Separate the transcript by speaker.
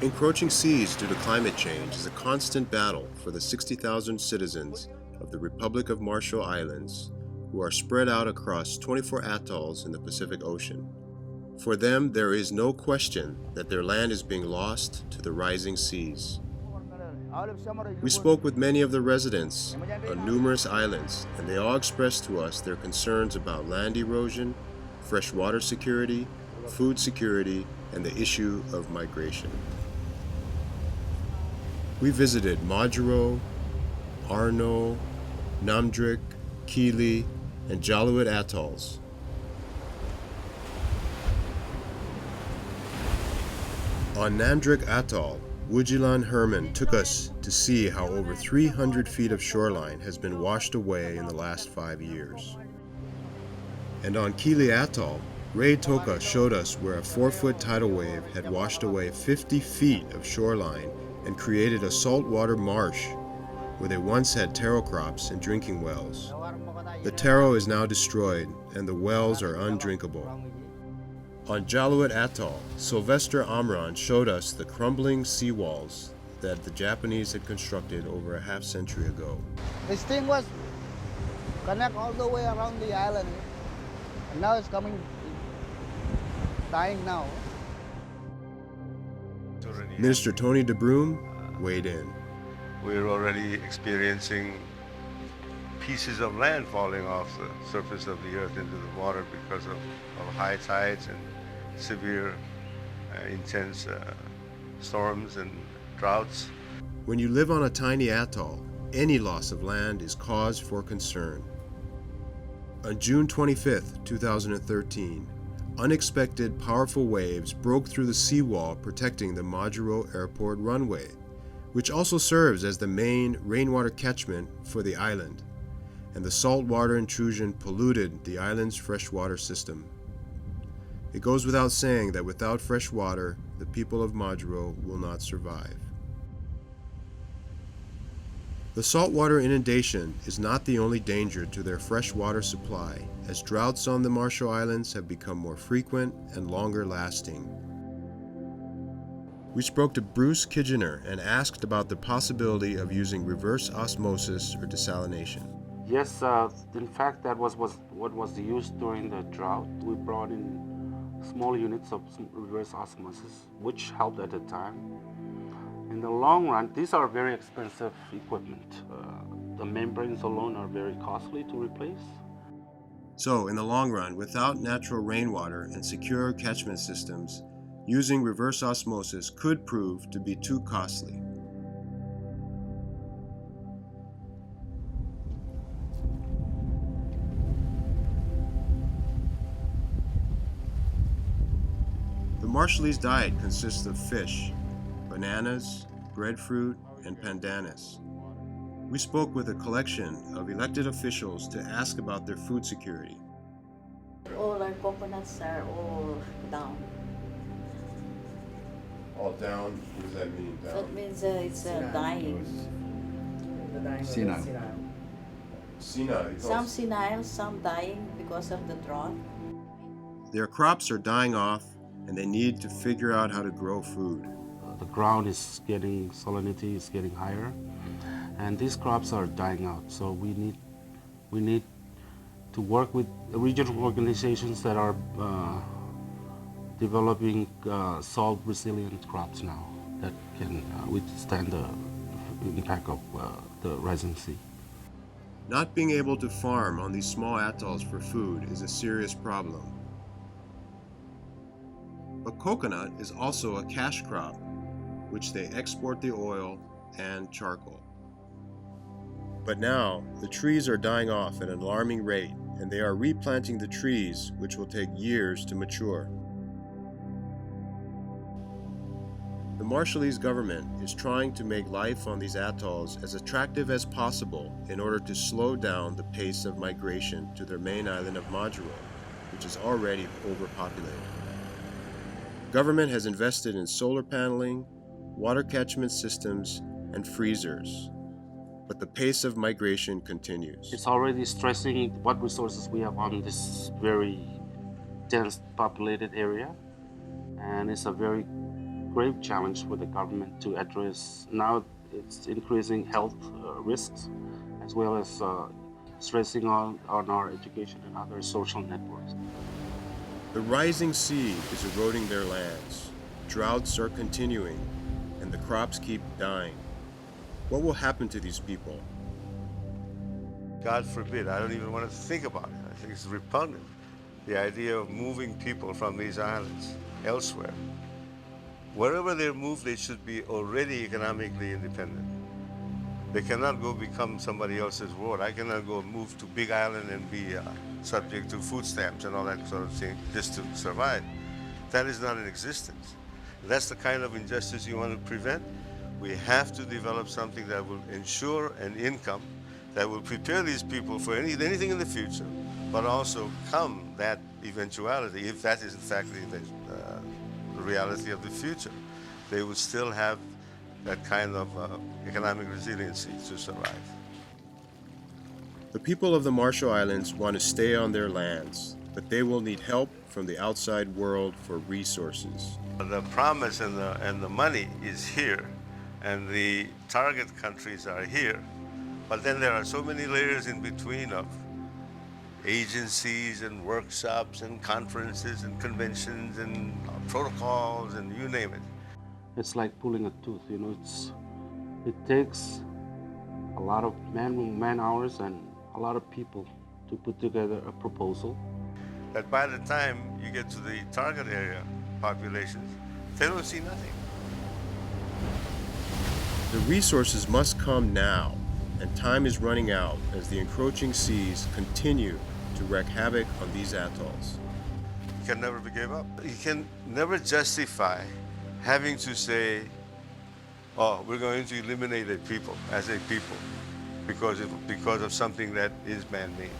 Speaker 1: Encroaching seas due to climate change is a constant battle for the 60,000 citizens of the Republic of Marshall Islands who are spread out across 24 atolls in the Pacific Ocean. For them, there is no question that their land is being lost to the rising seas. We spoke with many of the residents on numerous islands, and they all expressed to us their concerns about land erosion, freshwater security, food security, and the issue of migration. We visited Majuro, Arno, Namdrik, Kili, and Jaluit atolls. On Namdrik Atoll, Wujilan Herman took us to see how over 300 feet of shoreline has been washed away in the last 5 years. And on Kili Atoll, Ray Toka showed us where a 4-foot tidal wave had washed away 50 feet of shoreline and created a saltwater marsh where they once had taro crops and drinking wells. The taro is now destroyed and the wells are undrinkable. On Jaluit Atoll, Sylvester Amran showed us the crumbling seawalls that the Japanese had constructed over a half-century ago.
Speaker 2: This thing was connect all the way around the island, and now it's dying now.
Speaker 1: Minister Tony DeBroom weighed in.
Speaker 3: We're already experiencing pieces of land falling off the surface of the earth into the water because of high tides and severe, intense storms and droughts.
Speaker 1: When you live on a tiny atoll, any loss of land is cause for concern. On June 25, 2013, unexpected powerful waves broke through the seawall protecting the Majuro Airport runway, which also serves as the main rainwater catchment for the island, and the saltwater intrusion polluted the island's freshwater system. It goes without saying that without fresh water, the people of Majuro will not survive. The saltwater inundation is not the only danger to their freshwater supply, as droughts on the Marshall Islands have become more frequent and longer lasting. We spoke to Bruce Kitchener and asked about the possibility of using reverse osmosis or desalination.
Speaker 4: Yes, in fact, that was what was used during the drought. We brought in small units of reverse osmosis, which helped at the time. In the long run, these are very expensive equipment. The membranes alone are very costly to replace.
Speaker 1: So, in the long run, without natural rainwater and secure catchment systems, using reverse osmosis could prove to be too costly. The Marshallese diet consists of fish, bananas, breadfruit, and pandanus. We spoke with a collection of elected officials to ask about their food security.
Speaker 5: All our coconuts are all down.
Speaker 1: All down? What does that mean, down?
Speaker 5: That means it's dying.
Speaker 6: Senile.
Speaker 1: Senile.
Speaker 5: Some senile, some dying because of the drought.
Speaker 1: Their crops are dying off, and they need to figure out how to grow food.
Speaker 4: The ground is getting, salinity is getting higher, and these crops are dying out. So we need to work with regional organizations that are developing salt-resilient crops now that can withstand the impact of the rising sea.
Speaker 1: Not being able to farm on these small atolls for food is a serious problem. But coconut is also a cash crop, which they export the oil and charcoal. But now, the trees are dying off at an alarming rate, and they are replanting the trees, which will take years to mature. The Marshallese government is trying to make life on these atolls as attractive as possible in order to slow down the pace of migration to their main island of Majuro, which is already overpopulated. The government has invested in solar paneling, water catchment systems, and freezers, but the pace of migration continues.
Speaker 4: It's already stressing what resources we have on this very dense populated area, and it's a very grave challenge for the government to address. Now it's increasing health risks as well as stressing on our education and other social networks.
Speaker 1: The rising sea is eroding their lands. Droughts are continuing, and the crops keep dying. What will happen to these people?
Speaker 3: God forbid, I don't even want to think about it. I think it's repugnant, the idea of moving people from these islands elsewhere. Wherever they're moved, they should be already economically independent. They cannot go become somebody else's ward. I cannot go move to Big Island and be subject to food stamps and all that sort of thing just to survive. That is not in existence. That's the kind of injustice you want to prevent. We have to develop something that will ensure an income that will prepare these people for anything in the future, but also come that eventuality, if that is in fact the reality of the future, they would still have that kind of economic resiliency to survive.
Speaker 1: The people of the Marshall Islands want to stay on their lands, but they will need help from the outside world for resources.
Speaker 3: The promise and the money is here, and the target countries are here. But then there are so many layers in between of agencies and workshops and conferences and conventions and protocols and you name it.
Speaker 4: It's like pulling a tooth, you know. It takes a lot of man hours and a lot of people to put together a proposal.
Speaker 3: That by the time you get to the target area populations, they don't see nothing.
Speaker 1: The resources must come now, and time is running out as the encroaching seas continue to wreak havoc on these atolls.
Speaker 3: You can never be gave up. You can never justify having to say, oh, we're going to eliminate a people as a people because of something that is man-made.